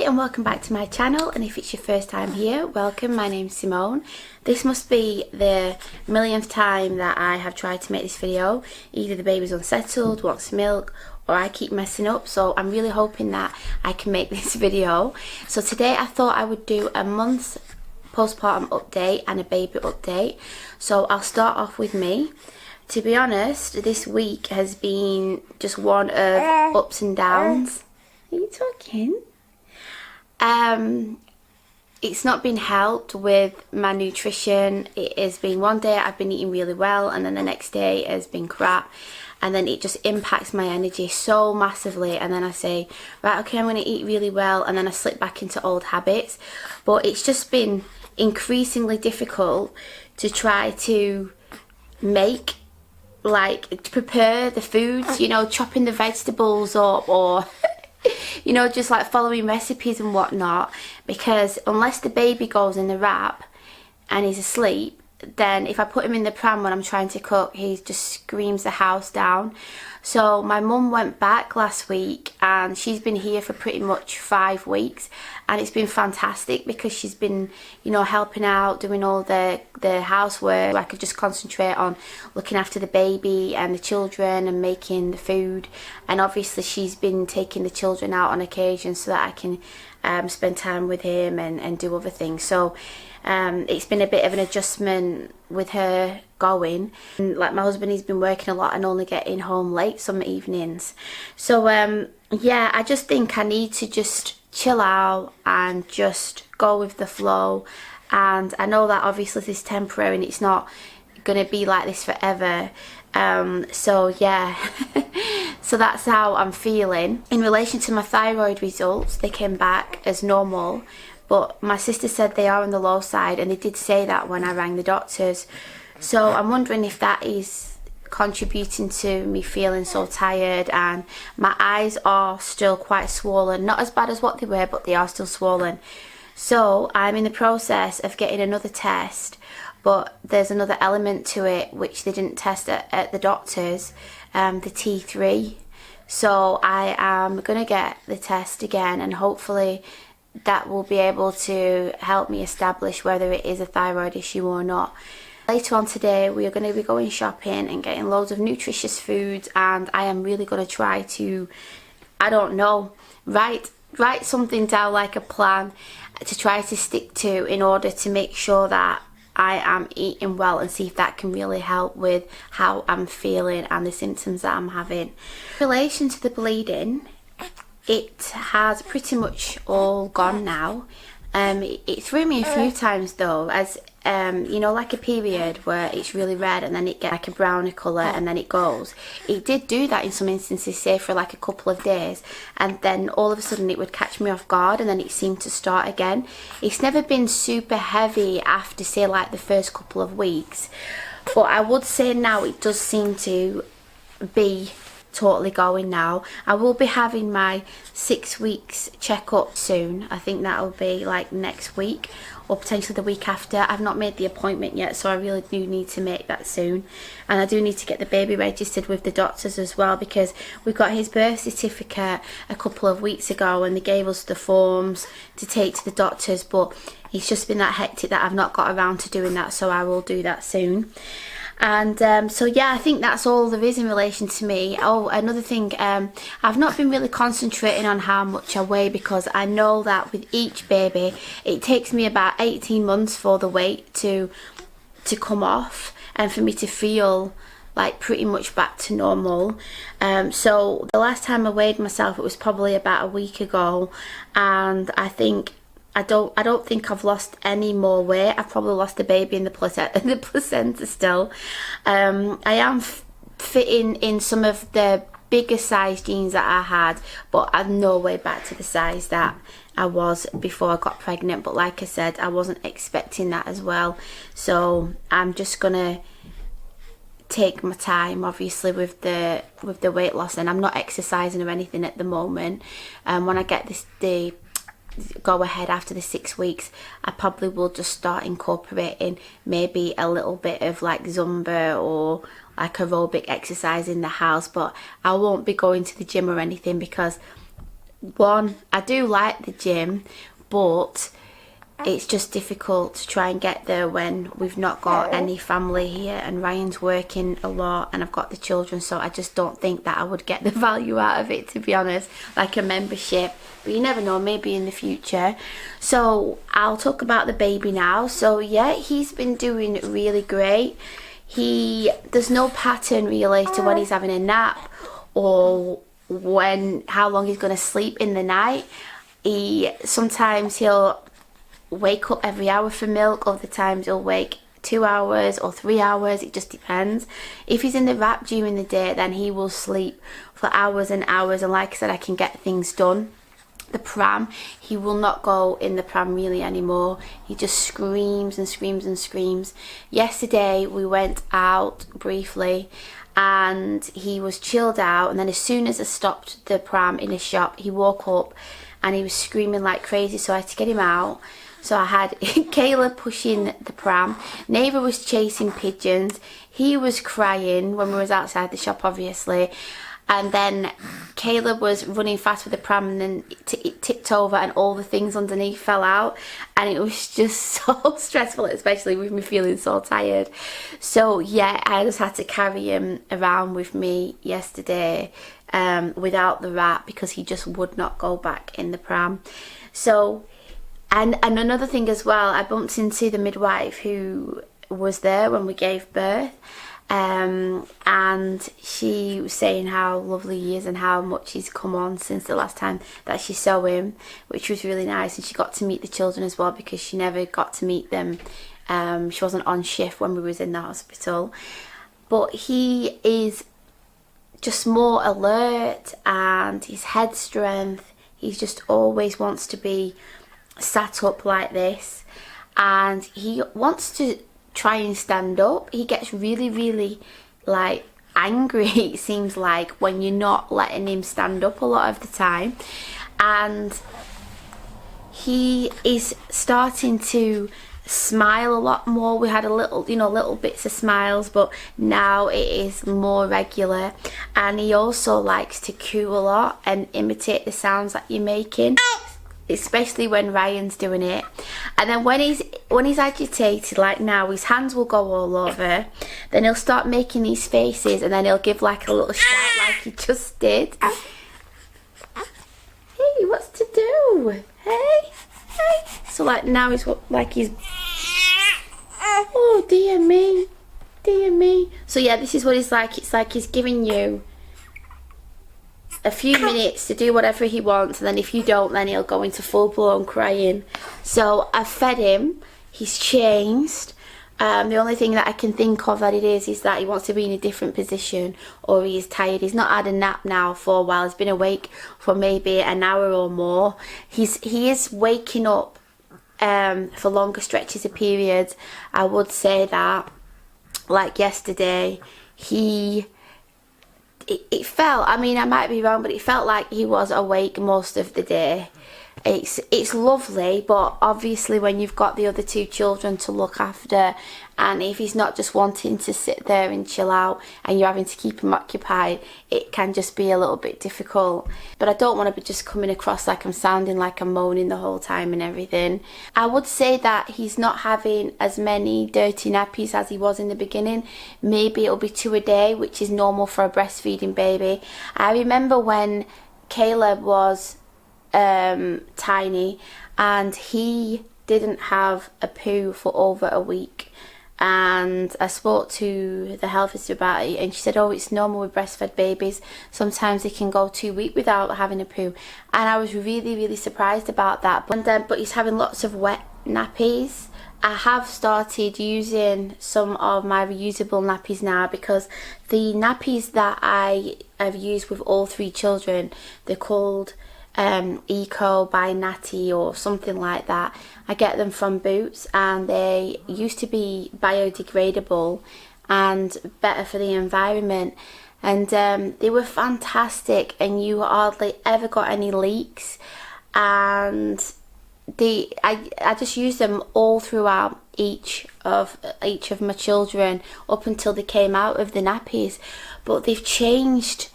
and welcome back to my channel, and if it's your first time here, welcome. My name's Simone. This must be the millionth time that I have tried to make this video. Either the baby's unsettled, wants milk, or I keep messing up, so I'm really hoping that I can make this video. So today I thought I would do a month's postpartum update and a baby update. So I'll start off with me. To be honest, this week has been just one of ups and downs. Are you talking? It's not been helped with my nutrition. It has been one day I've been eating really well, and then the next day has been crap, and then it just impacts my energy so massively. And then I say, right, okay, I'm going to eat really well, and then I slip back into old habits. But it's just been increasingly difficult to try to make, like, to prepare the foods, you know, chopping the vegetables up, or you know, just like following recipes and whatnot, because unless the baby goes in the wrap and he's asleep, then if I put him in the pram when I'm trying to cook, he just screams the house down. So my mum went back last week, and she's been here for pretty much 5 weeks, and it's been fantastic because she's been, you know, helping out, doing all the housework. I could just concentrate on looking after the baby and the children and making the food. And obviously she's been taking the children out on occasion so that I can spend time with him and do other things. So it's been a bit of an adjustment with her going. And like, my husband, he's been working a lot and only getting home late some evenings. So yeah, I just think I need to just chill out and just go with the flow. And I know that obviously this is temporary and it's not going to be like this forever. So yeah, so that's how I'm feeling. In relation to my thyroid results, they came back as normal, but my sister said they are on the low side, and they did say that when I rang the doctors. So I'm wondering if that is contributing to me feeling so tired, and my eyes are still quite swollen. Not as bad as what they were, but they are still swollen. So I'm in the process of getting another test, but there's another element to it which they didn't test at the doctors, the T3. So I am going to get the test again, and hopefully that will be able to help me establish whether it is a thyroid issue or not. Later on today we are going to be going shopping and getting loads of nutritious foods, and I am really going to try to, I don't know, write something down, like a plan to try to stick to, in order to make sure that I am eating well, and see if that can really help with how I'm feeling and the symptoms that I'm having. In relation to the bleeding, it has pretty much all gone now. It threw me a few times though, as you know, like a period where it's really red and then it gets like a browner colour and then it goes. It did do that in some instances, say for like a couple of days, and then all of a sudden it would catch me off guard and then it seemed to start again. It's never been super heavy after, say, like the first couple of weeks, but I would say now it does seem to be totally going now. I will be having my 6 weeks checkup soon. I think that'll be like next week or potentially the week after. I've not made the appointment yet, so I really do need to make that soon. And I do need to get the baby registered with the doctors as well, because we got his birth certificate a couple of weeks ago and they gave us the forms to take to the doctors, but it's just been that hectic that I've not got around to doing that, so I will do that soon. And so yeah, I think that's all there is in relation to me. Oh, another thing, I've not been really concentrating on how much I weigh, because I know that with each baby it takes me about 18 months for the weight to come off and for me to feel like pretty much back to normal. So the last time I weighed myself, it was probably about a week ago, and I think I don't think I've lost any more weight. I've probably lost the baby in the placenta still. I am fitting in some of the bigger size jeans that I had, but I'm no way back to the size that I was before I got pregnant. But like I said, I wasn't expecting that as well. So I'm just gonna take my time, obviously, with the weight loss, and I'm not exercising or anything at the moment. When I get the go ahead after the 6 weeks, I probably will just start incorporating maybe a little bit of like Zumba or like aerobic exercise in the house, but I won't be going to the gym or anything, because one, I do like the gym, but it's just difficult to try and get there when we've not got any family here, and Ryan's working a lot and I've got the children, so I just don't think that I would get the value out of it, to be honest, like a membership. But you never know, maybe in the future. So I'll talk about the baby now. So yeah, he's been doing really great. There's no pattern really to when he's having a nap or how long he's going to sleep in the night. Sometimes he'll wake up every hour for milk, other times he'll wake 2 hours or 3 hours, it just depends. If he's in the wrap during the day, then he will sleep for hours and hours, and like I said, I can get things done. The pram, he will not go in the pram really anymore. He just screams and screams and screams. Yesterday we went out briefly and he was chilled out, and then as soon as I stopped the pram in a shop, he woke up and he was screaming like crazy, so I had to get him out. So I had Kayla pushing the pram, Neighbour was chasing pigeons, he was crying when we was outside the shop obviously, and then Kayla was running fast with the pram, and then it tipped over and all the things underneath fell out, and it was just so stressful, especially with me feeling so tired. So yeah, I just had to carry him around with me yesterday without the wrap, because he just would not go back in the pram. So and another thing as well, I bumped into the midwife who was there when we gave birth, and she was saying how lovely he is and how much he's come on since the last time that she saw him, which was really nice. And she got to meet the children as well, because she never got to meet them. She wasn't on shift when we was in the hospital, but he is just more alert, and his head strength, he just always wants to be sat up like this, and he wants to try and stand up. He gets really like angry, it seems like, when you're not letting him stand up a lot of the time. And he is starting to smile a lot more. We had a little bits of smiles, but now it is more regular. And he also likes to coo a lot and imitate the sounds that you're making, especially when Ryan's doing it. And then when he's agitated, like now, his hands will go all over, then he'll start making these faces, and then he'll give like a little shout like he just did. Hey, what's to do? Hey. So like now he's oh dear me. So yeah, this is what he's like. It's like he's giving you a few minutes to do whatever he wants, and then if you don't, then he'll go into full-blown crying. So I've fed him, he's changed. The only thing that I can think of that it is that he wants to be in a different position, or he's tired. He's not had a nap now for a while. He's been awake for maybe an hour or more. He is waking up for longer stretches of periods. I would say that, like yesterday, it felt, I mean, I might be wrong, but it felt like he was awake most of the day. It's lovely, but obviously when you've got the other two children to look after, and if he's not just wanting to sit there and chill out and you're having to keep him occupied, it can just be a little bit difficult. But I don't want to be just coming across like I'm sounding like I'm moaning the whole time and everything. I would say that he's not having as many dirty nappies as he was in the beginning. Maybe it'll be 2 a day, which is normal for a breastfeeding baby. I remember when Caleb was tiny and he didn't have a poo for over a week, and I spoke to the health visitor about it, and she said, oh, it's normal with breastfed babies, sometimes they can go 2 weeks without having a poo. And I was really surprised about that. But he's having lots of wet nappies. I have started using some of my reusable nappies now, because the nappies that I have used with all 3 children, they're called Eco by Natty or something like that. I get them from Boots, and they used to be biodegradable and better for the environment, and they were fantastic, and you hardly ever got any leaks. And I just used them all throughout each of my children up until they came out of the nappies. But they've changed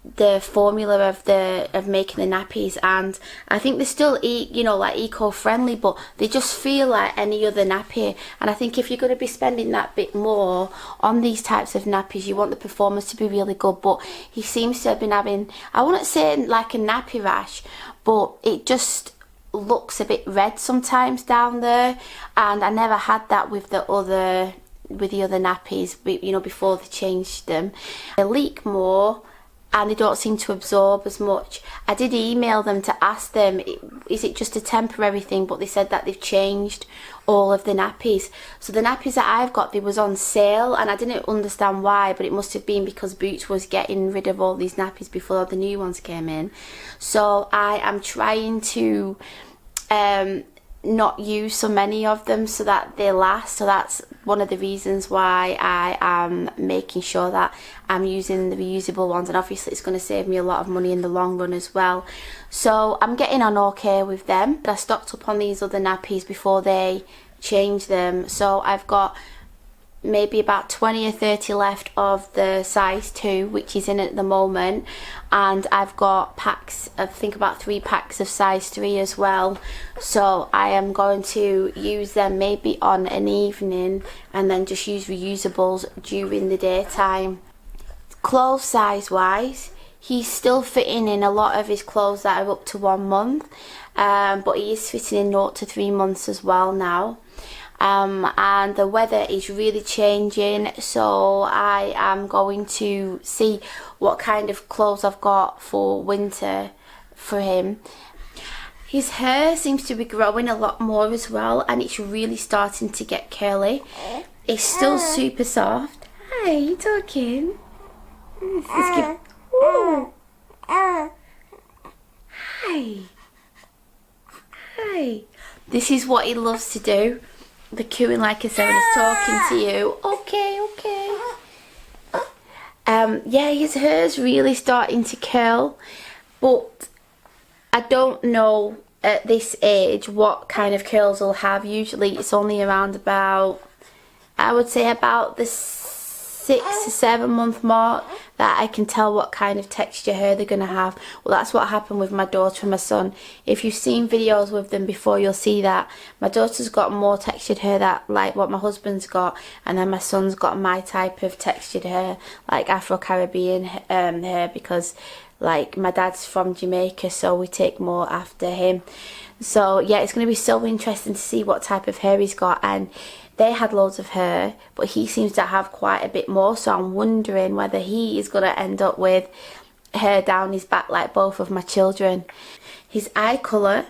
the formula of making the nappies, and I think they still you know, like eco-friendly, but they just feel like any other nappy. And I think if you're going to be spending that bit more on these types of nappies, you want the performance to be really good. But he seems to have been having, I wouldn't say like a nappy rash, but it just looks a bit red sometimes down there, and I never had that with the other nappies, you know, before they changed them. They leak more and they don't seem to absorb as much. I did email them to ask them, is it just a temporary thing, but they said that they've changed all of the nappies. So the nappies that I've got, they was on sale, and I didn't understand why, but it must have been because Boots was getting rid of all these nappies before the new ones came in. So I am trying to not use so many of them so that they last. So that's one of the reasons why I am making sure that I'm using the reusable ones, and obviously it's going to save me a lot of money in the long run as well. So I'm getting on okay with them. I stocked up on these other nappies before they change them, so I've got maybe about 20 or 30 left of the size 2, which is in at the moment, and I've got packs, I think about 3 packs of size 3 as well. So I am going to use them maybe on an evening and then just use reusables during the daytime. Clothes size wise, he's still fitting in a lot of his clothes that are up to 1 month, but he is fitting in 0 to 3 months as well now. And the weather is really changing, so I am going to see what kind of clothes I've got for winter for him. His hair seems to be growing a lot more as well, and it's really starting to get curly. It's still super soft. Hi, you talking? Let's give... Hi. Hi. This is what he loves to do. The cooing, like I said, when he's talking to you. Okay, okay. Yeah, his hair's really starting to curl, but I don't know at this age what kind of curls he'll have. Usually it's only around about, I would say about the 6 to 7 month mark that I can tell what kind of texture hair they're going to have. Well, that's what happened with my daughter and my son. If you've seen videos with them before, you'll see that my daughter's got more textured hair, that like what my husband's got, and then my son's got my type of textured hair, like Afro-Caribbean hair, because like my dad's from Jamaica, so we take more after him. So yeah, it's going to be so interesting to see what type of hair he's got. And they had loads of hair, but he seems to have quite a bit more, so I'm wondering whether he is going to end up with hair down his back like both of my children. His eye colour,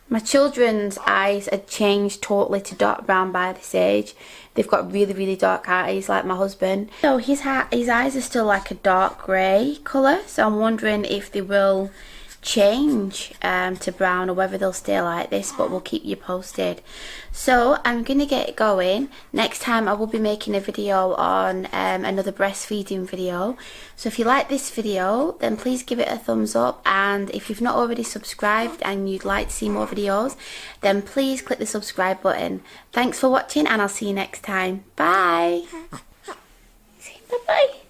my children's eyes had changed totally to dark brown by this age. They've got really, really dark eyes like my husband. So his eyes are still like a dark grey colour, so I'm wondering if they will change to brown or whether they'll stay like this, but we'll keep you posted. So I'm gonna get going. Next time I will be making a video on another breastfeeding video. So if you like this video, then please give it a thumbs up, and if you've not already subscribed and you'd like to see more videos, then please click the subscribe button. Thanks for watching, and I'll see you next time. Bye. Bye bye.